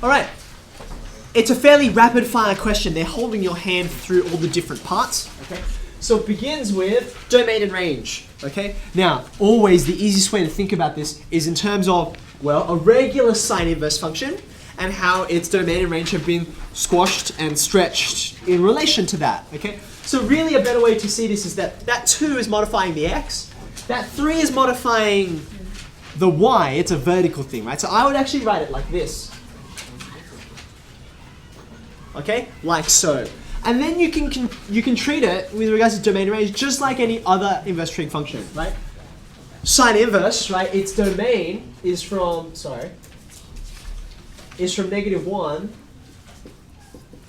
All right. It's a fairly rapid fire question. They're holding your hand through all the different parts. Okay. So it begins with domain and range. Okay. Now, always the easiest way to think about this is in terms of, well, a regular sine inverse function and how its domain and range have been squashed and stretched in relation to that. Okay. So really a better way to see this is that 2 is modifying the x, that 3 is modifying the y. It's a vertical thing, right? So I would actually write it like this. Okay, like so. And then you can treat it with regards to domain and range just like any other inverse trig function, right? Sine inverse, right? Its domain is from -1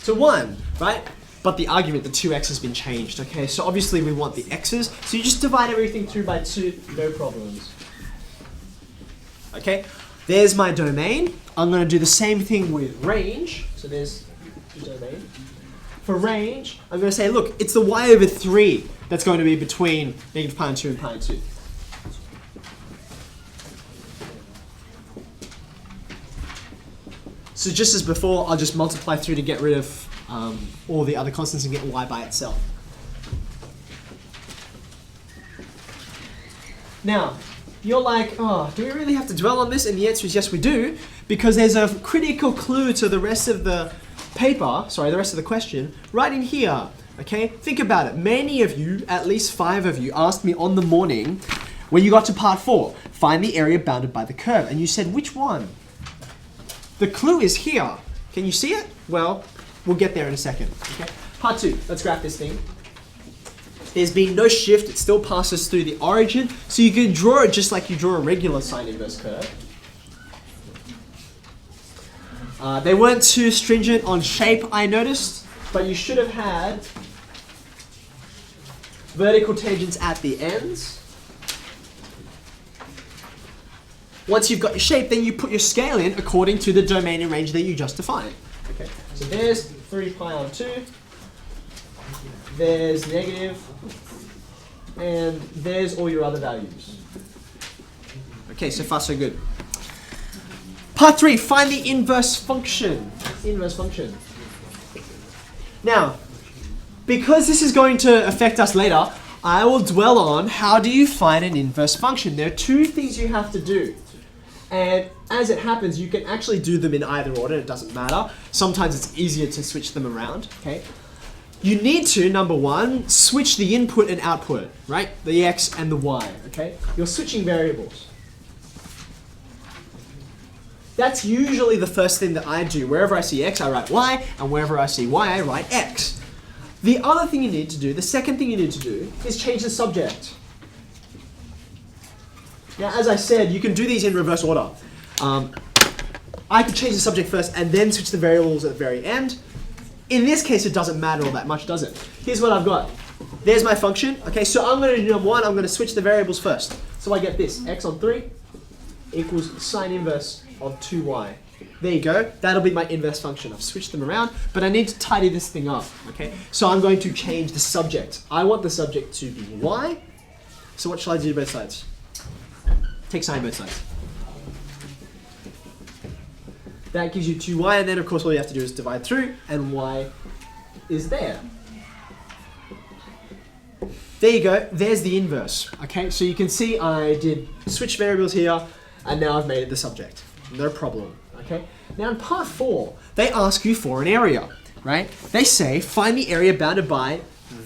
to 1, right? But the argument, the 2x has been changed, okay? So obviously we want the x's, so you just divide everything through by 2, no problems. Okay, there's my domain. I'm going to do the same thing with range. So there's the domain. For range, I'm going to say, look, it's the y over 3 that's going to be between negative pi and 2 and pi and 2. So just as before, I'll just multiply through to get rid of all the other constants and get y by itself. Now, you're like, oh, do we really have to dwell on this? And the answer is yes, we do, because there's a critical clue to the rest of the paper, sorry, the rest of the question, right in here, okay? Think about it. Many of you, at least 5 of you, asked me on the morning when you got to part 4, find the area bounded by the curve. And you said, which one? The clue is here. Can you see it? Well, we'll get there in a second, okay? Part 2, let's graph this thing. There's been no shift, it still passes through the origin, so you can draw it just like you draw a regular sine inverse curve. They weren't too stringent on shape, I noticed, but you should have had vertical tangents at the ends. Once you've got your shape, then you put your scale in according to the domain and range that you just defined. Okay, so there's 3 pi on 2. There's negative, and there's all your other values. Okay, so far so good. Part 3, find the inverse function. Inverse function. Now, because this is going to affect us later, I will dwell on how do you find an inverse function. There are 2 things you have to do. And as it happens, you can actually do them in either order, it doesn't matter. Sometimes it's easier to switch them around, okay? You need to, number 1, switch the input and output, right? The x and the y, okay? You're switching variables. That's usually the first thing that I do. Wherever I see x, I write y, and wherever I see y, I write x. The other thing you need to do, the second thing you need to do, is change the subject. Now, as I said, you can do these in reverse order. I could change the subject first and then switch the variables at the very end. In this case, it doesn't matter all that much, does it? Here's what I've got. There's my function. Okay, so I'm going to do number 1. I'm going to switch the variables first. So I get this. X on 3 equals sine inverse of 2y. There you go. That'll be my inverse function. I've switched them around, but I need to tidy this thing up. Okay, so I'm going to change the subject. I want the subject to be y. So what shall I do to both sides? Take sine both sides. That gives you 2y, and then of course all you have to do is divide through, and y is there. There you go, there's the inverse. Okay, so you can see I did switch variables here, and now I've made it the subject. No problem, okay? Now in part 4, they ask you for an area, right? They say, find the area bounded by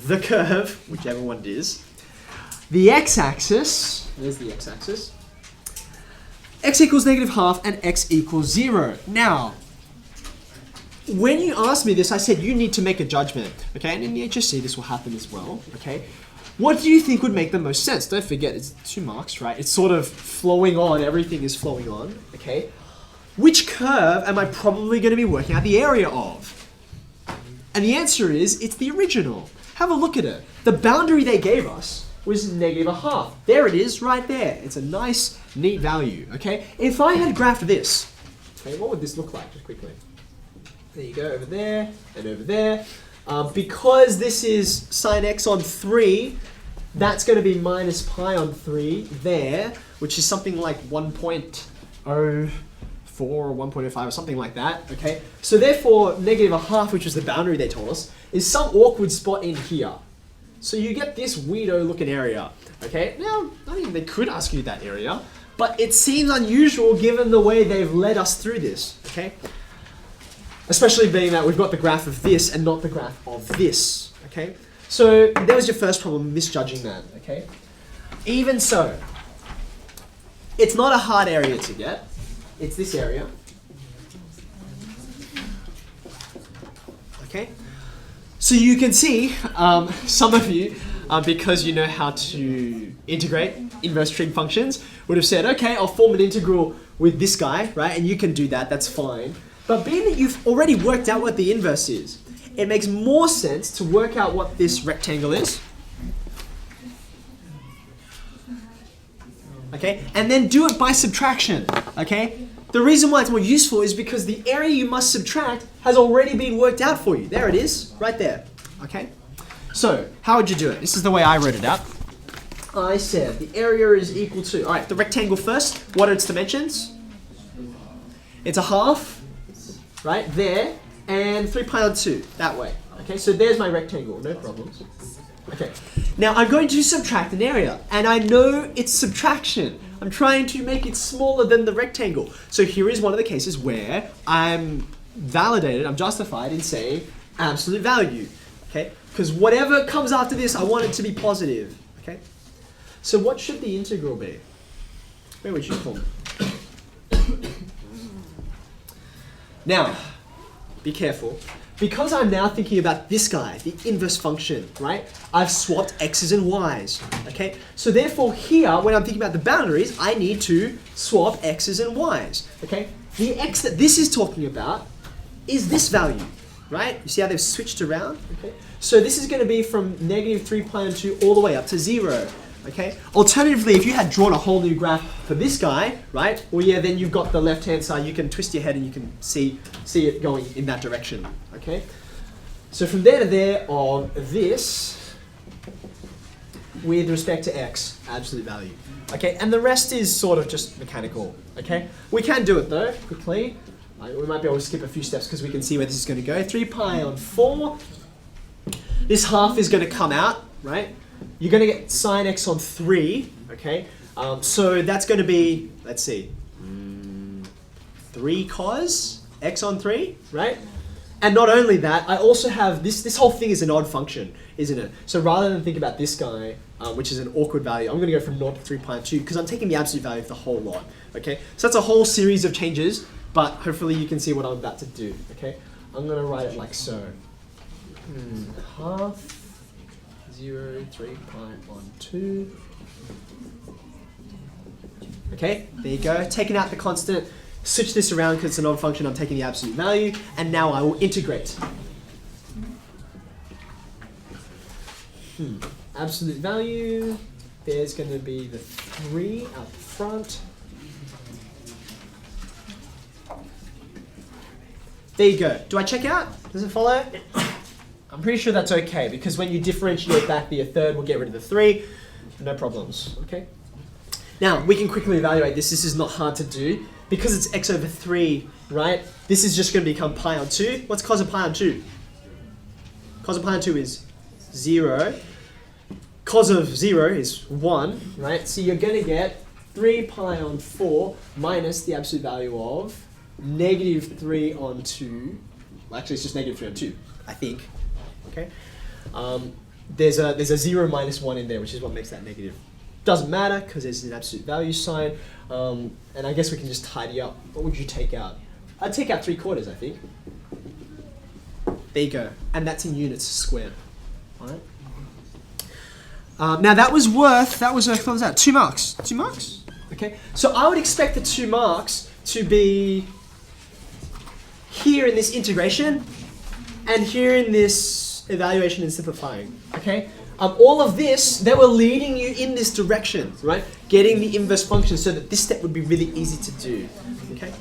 the curve, whichever one it is, the x-axis, there's the x-axis, x equals -½ and x equals 0. Now, when you asked me this, I said you need to make a judgment, okay? And in the HSC, this will happen as well, okay? What do you think would make the most sense? Don't forget, it's 2 marks, right? It's sort of flowing on, everything is flowing on, okay? Which curve am I probably going to be working out the area of? And the answer is, it's the original. Have a look at it. The boundary they gave us was -½ There it is, right there. It's a nice, neat value, okay? If I had graphed this, okay, what would this look like, just quickly? There you go, over there, and over there. Because this is sine x on 3, that's going to be -pi on 3 there, which is something like 1.04 or 1.05 or something like that, okay? So therefore, negative a half, which was the boundary they told us, is some awkward spot in here. So you get this weirdo looking area, okay? Now, I mean, they could ask you that area, but it seems unusual given the way they've led us through this, okay? Especially being that we've got the graph of this and not the graph of this, okay? So that was your first problem, misjudging that, okay? Even so, it's not a hard area to get. It's this area. Okay? So you can see, some of you, because you know how to integrate inverse trig functions, would have said, okay, I'll form an integral with this guy, right? And you can do that, that's fine. But being that you've already worked out what the inverse is, it makes more sense to work out what this rectangle is. Okay, and then do it by subtraction, okay? The reason why it's more useful is because the area you must subtract has already been worked out for you. There it is, right there, okay? So, how would you do it? This is the way I wrote it out. I said the area is equal to, all right, the rectangle first. What are its dimensions? It's a half, right, there, and 3 pi on 2, that way. Okay, so there's my rectangle, no problems. Okay, now I'm going to subtract an area, and I know it's subtraction. I'm trying to make it smaller than the rectangle. So here is one of the cases where I'm justified in saying absolute value, okay? Because whatever comes after this, I want it to be positive, okay? So what should the integral be? Where would you form it? Now, be careful. Because I'm now thinking about this guy, the inverse function, right? I've swapped x's and y's, okay? So therefore here, when I'm thinking about the boundaries, I need to swap x's and y's, okay? The x that this is talking about is this value, right? You see how they've switched around, okay? So this is going to be from negative 3 pi on 2 all the way up to 0, okay? Alternatively, if you had drawn a whole new graph for this guy, right? Well, yeah, then you've got the left-hand side. You can twist your head and you can see it going in that direction, okay? So from there to there on this, with respect to x, absolute value, okay? And the rest is sort of just mechanical, okay? We can do it though, quickly. We might be able to skip a few steps because we can see where this is going to go. 3 pi on 4. This half is going to come out, right? You're going to get sine x on 3, okay? So that's going to be, let's see, 3 cos x on 3, right? And not only that, I also have, this whole thing is an odd function, isn't it? So rather than think about this guy, which is an awkward value, I'm going to go from 0 to 3 pi on 2 because I'm taking the absolute value of the whole lot, okay? So that's a whole series of changes, but hopefully you can see what I'm about to do, okay? I'm going to write it like so. Half 0, 3 pi on 2. Okay, there you go. Taking out the constant, switch this around because it's an odd function, I'm taking the absolute value, and now I will integrate. Absolute value, there's going to be the 3 out the front. There you go. Do I check out? Does it follow? I'm pretty sure that's okay, because when you differentiate back the third, we'll get rid of the 3. No problems, okay? Now, we can quickly evaluate this. This is not hard to do. Because it's x over 3, right? This is just going to become pi on 2. What's cos of pi on 2? Cos of pi on 2 is 0. Cos of 0 is 1, right? So you're going to get 3 pi on 4 minus the absolute value of negative 3 on 2. Well, actually, it's just negative 3 on 2, I think. Okay. There's a 0 minus 1 in there, which is what makes that negative. Doesn't matter because there's an absolute value sign. And I guess we can just tidy up. What would you take out? I'd take out 3/4, I think. There you go. And that's in units squared. All right. Now that was worth, what was that? 2 marks. 2 marks? Okay. So I would expect the 2 marks to be here in this integration and here in this evaluation and simplifying, okay? All of this, they were leading you in this direction, right? Getting the inverse function so that this step would be really easy to do, okay?